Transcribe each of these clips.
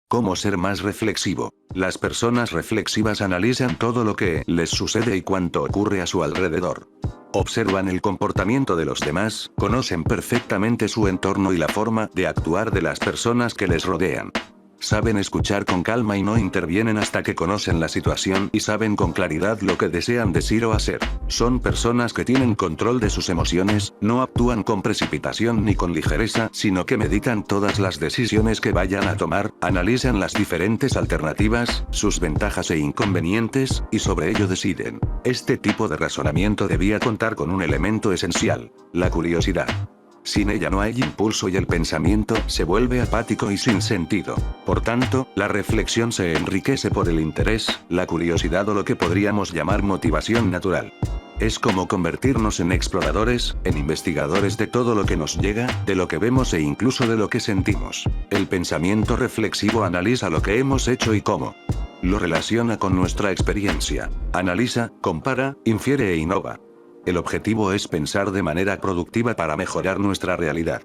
¿Cómo ser más reflexivo? Las personas reflexivas analizan todo lo que les sucede y cuanto ocurre a su alrededor. Observan el comportamiento de los demás, conocen perfectamente su entorno y la forma de actuar de las personas que les rodean. Saben escuchar con calma y no intervienen hasta que conocen la situación y saben con claridad lo que desean decir o hacer. Son personas que tienen control de sus emociones, no actúan con precipitación ni con ligereza, sino que meditan todas las decisiones que vayan a tomar, analizan las diferentes alternativas, sus ventajas e inconvenientes, y sobre ello deciden. Este tipo de razonamiento debía contar con un elemento esencial: la curiosidad. Sin ella no hay impulso y el pensamiento se vuelve apático y sin sentido. Por tanto, la reflexión se enriquece por el interés, la curiosidad o lo que podríamos llamar motivación natural. Es como convertirnos en exploradores, en investigadores de todo lo que nos llega, de lo que vemos e incluso de lo que sentimos. El pensamiento reflexivo analiza lo que hemos hecho y cómo lo relaciona con nuestra experiencia. Analiza, compara, infiere e innova. El objetivo es pensar de manera productiva para mejorar nuestra realidad.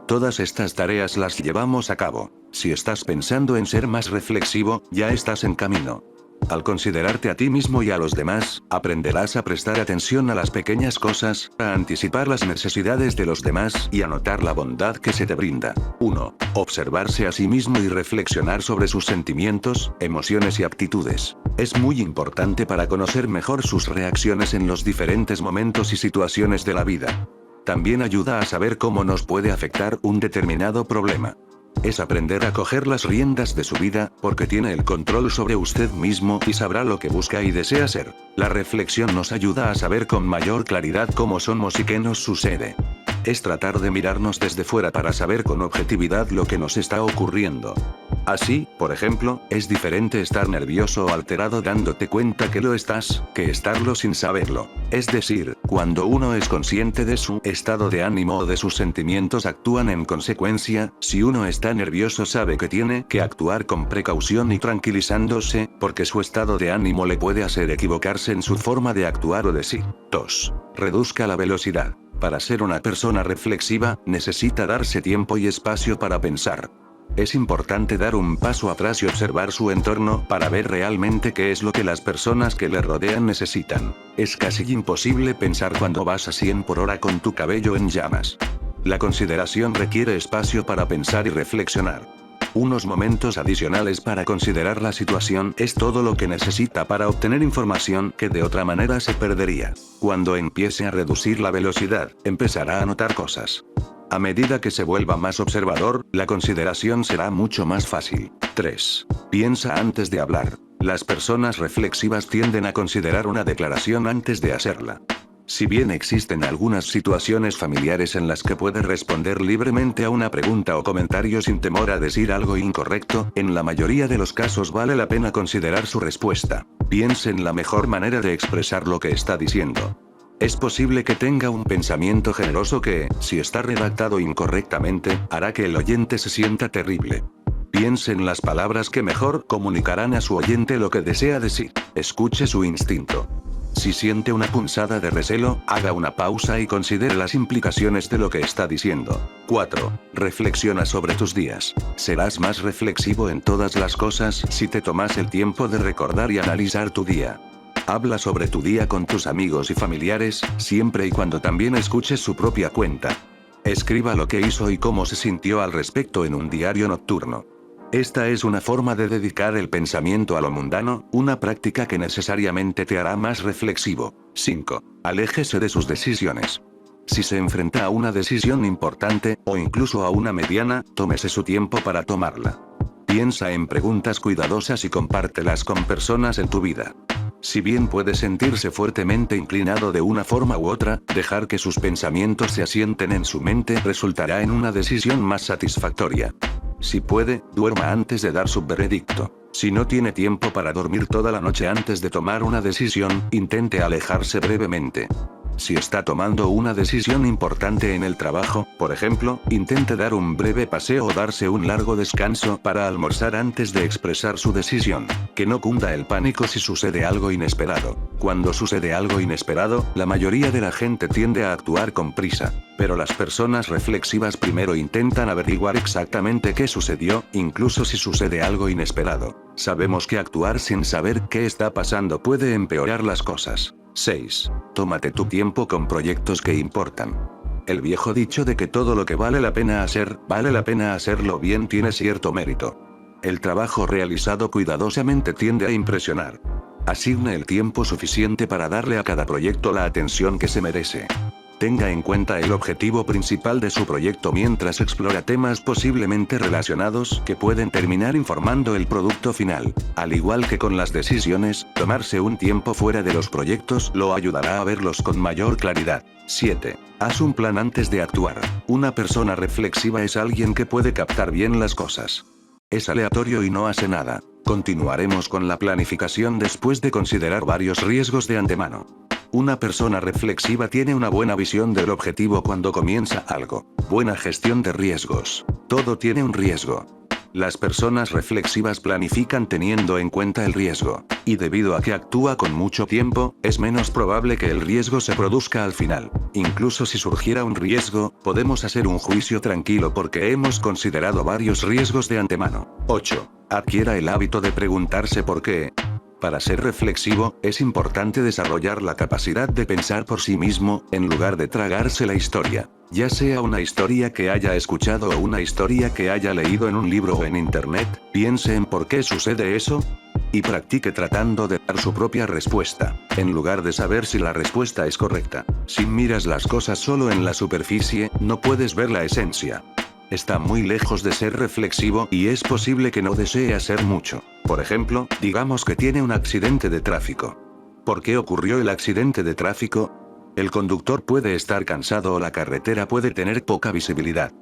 Todas estas tareas las llevamos a cabo. Si estás pensando en ser más reflexivo, ya estás en camino. Al considerarte a ti mismo y a los demás, aprenderás a prestar atención a las pequeñas cosas, a anticipar las necesidades de los demás y a notar la bondad que se te brinda. 1. Observarse a sí mismo y reflexionar sobre sus sentimientos, emociones y actitudes. Es muy importante para conocer mejor sus reacciones en los diferentes momentos y situaciones de la vida. También ayuda a saber cómo nos puede afectar un determinado problema. Es aprender a coger las riendas de su vida, porque tiene el control sobre usted mismo y sabrá lo que busca y desea ser. La reflexión nos ayuda a saber con mayor claridad cómo somos y qué nos sucede. Es tratar de mirarnos desde fuera para saber con objetividad lo que nos está ocurriendo. Así, por ejemplo, es diferente estar nervioso o alterado dándote cuenta que lo estás, que estarlo sin saberlo. Es decir, cuando uno es consciente de su estado de ánimo o de sus sentimientos, actúan en consecuencia. Si uno está nervioso, sabe que tiene que actuar con precaución y tranquilizándose, porque su estado de ánimo le puede hacer equivocarse en su forma de actuar o decir. 2. Reduzca la velocidad. Para ser una persona reflexiva, necesita darse tiempo y espacio para pensar. Es importante dar un paso atrás y observar su entorno para ver realmente qué es lo que las personas que le rodean necesitan. Es casi imposible pensar cuando vas a 100 por hora con tu cabello en llamas. La consideración requiere espacio para pensar y reflexionar. Unos momentos adicionales para considerar la situación es todo lo que necesita para obtener información que de otra manera se perdería. Cuando empiece a reducir la velocidad, empezará a notar cosas. A medida que se vuelva más observador, la consideración será mucho más fácil. 3. Piensa antes de hablar. Las personas reflexivas tienden a considerar una declaración antes de hacerla. Si bien existen algunas situaciones familiares en las que puede responder libremente a una pregunta o comentario sin temor a decir algo incorrecto, en la mayoría de los casos vale la pena considerar su respuesta. Piense en la mejor manera de expresar lo que está diciendo. Es posible que tenga un pensamiento generoso que, si está redactado incorrectamente, hará que el oyente se sienta terrible. Piense en las palabras que mejor comunicarán a su oyente lo que desea decir. Escuche su instinto. Si siente una punzada de recelo, haga una pausa y considere las implicaciones de lo que está diciendo. 4. Reflexiona sobre tus días. Serás más reflexivo en todas las cosas si te tomas el tiempo de recordar y analizar tu día. Habla sobre tu día con tus amigos y familiares, siempre y cuando también escuches su propia cuenta. Escriba lo que hizo y cómo se sintió al respecto en un diario nocturno. Esta es una forma de dedicar el pensamiento a lo mundano, una práctica que necesariamente te hará más reflexivo. 5. Aléjese de sus decisiones. Si se enfrenta a una decisión importante, o incluso a una mediana, tómese su tiempo para tomarla. Piensa en preguntas cuidadosas y compártelas con personas en tu vida. Si bien puede sentirse fuertemente inclinado de una forma u otra, dejar que sus pensamientos se asienten en su mente resultará en una decisión más satisfactoria. Si puede, duerma antes de dar su veredicto. Si no tiene tiempo para dormir toda la noche antes de tomar una decisión, intente alejarse brevemente. Si está tomando una decisión importante en el trabajo, por ejemplo, intente dar un breve paseo o darse un largo descanso para almorzar antes de expresar su decisión. Que no cunda el pánico si sucede algo inesperado. Cuando sucede algo inesperado, la mayoría de la gente tiende a actuar con prisa. Pero las personas reflexivas primero intentan averiguar exactamente qué sucedió, incluso si sucede algo inesperado. Sabemos que actuar sin saber qué está pasando puede empeorar las cosas. 6. Tómate tu tiempo con proyectos que importan. El viejo dicho de que todo lo que vale la pena hacerlo bien tiene cierto mérito. El trabajo realizado cuidadosamente tiende a impresionar. Asigne el tiempo suficiente para darle a cada proyecto la atención que se merece. Tenga en cuenta el objetivo principal de su proyecto mientras explora temas posiblemente relacionados que pueden terminar informando el producto final. Al igual que con las decisiones, tomarse un tiempo fuera de los proyectos lo ayudará a verlos con mayor claridad. 7. Haz un plan antes de actuar. Una persona reflexiva es alguien que puede captar bien las cosas. Es aleatorio y no hace nada. Continuaremos con la planificación después de considerar varios riesgos de antemano. Una persona reflexiva tiene una buena visión del objetivo cuando comienza algo. Buena gestión de riesgos. Todo tiene un riesgo. Las personas reflexivas planifican teniendo en cuenta el riesgo. Y debido a que actúa con mucho tiempo, es menos probable que el riesgo se produzca al final. Incluso si surgiera un riesgo, podemos hacer un juicio tranquilo porque hemos considerado varios riesgos de antemano. 8. Adquiera el hábito de preguntarse por qué. Para ser reflexivo, es importante desarrollar la capacidad de pensar por sí mismo, en lugar de tragarse la historia. Ya sea una historia que haya escuchado o una historia que haya leído en un libro o en internet, piense en por qué sucede eso. Y practique tratando de dar su propia respuesta, en lugar de saber si la respuesta es correcta. Si miras las cosas solo en la superficie, no puedes ver la esencia. Está muy lejos de ser reflexivo y es posible que no desee hacer mucho. Por ejemplo, digamos que tiene un accidente de tráfico. ¿Por qué ocurrió el accidente de tráfico? El conductor puede estar cansado o la carretera puede tener poca visibilidad.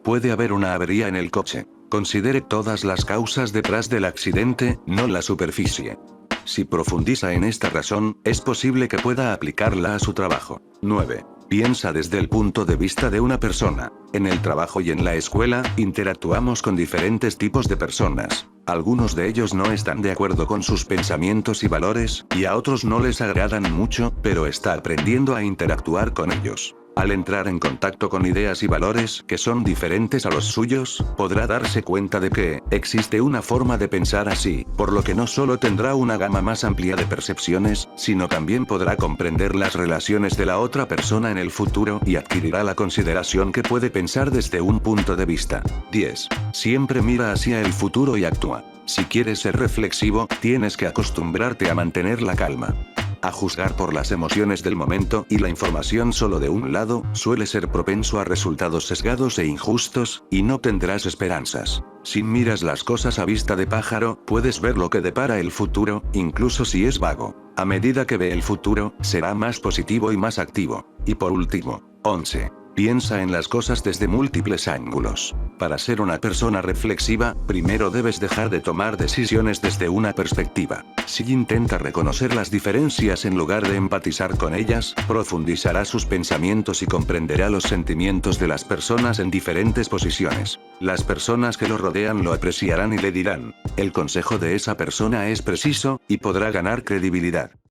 Puede haber una avería en el coche. Considere todas las causas detrás del accidente, no la superficie. Si profundiza en esta razón, es posible que pueda aplicarla a su trabajo. 9. Piensa desde el punto de vista de una persona. En el trabajo y en la escuela, interactuamos con diferentes tipos de personas. Algunos de ellos no están de acuerdo con sus pensamientos y valores, y a otros no les agradan mucho, pero está aprendiendo a interactuar con ellos. Al entrar en contacto con ideas y valores que son diferentes a los suyos, podrá darse cuenta de que existe una forma de pensar así, por lo que no solo tendrá una gama más amplia de percepciones, sino también podrá comprender las relaciones de la otra persona en el futuro y adquirirá la consideración que puede pensar desde un punto de vista. 10. Siempre mira hacia el futuro y actúa. Si quieres ser reflexivo, tienes que acostumbrarte a mantener la calma. A juzgar por las emociones del momento y la información solo de un lado, suele ser propenso a resultados sesgados e injustos, y no tendrás esperanzas. Si miras las cosas a vista de pájaro, puedes ver lo que depara el futuro, incluso si es vago. A medida que ve el futuro, será más positivo y más activo. Y por último, 11. Piensa en las cosas desde múltiples ángulos. Para ser una persona reflexiva, primero debes dejar de tomar decisiones desde una perspectiva. Si intenta reconocer las diferencias en lugar de empatizar con ellas, profundizará sus pensamientos y comprenderá los sentimientos de las personas en diferentes posiciones. Las personas que lo rodean lo apreciarán y le dirán: el consejo de esa persona es preciso, y podrá ganar credibilidad.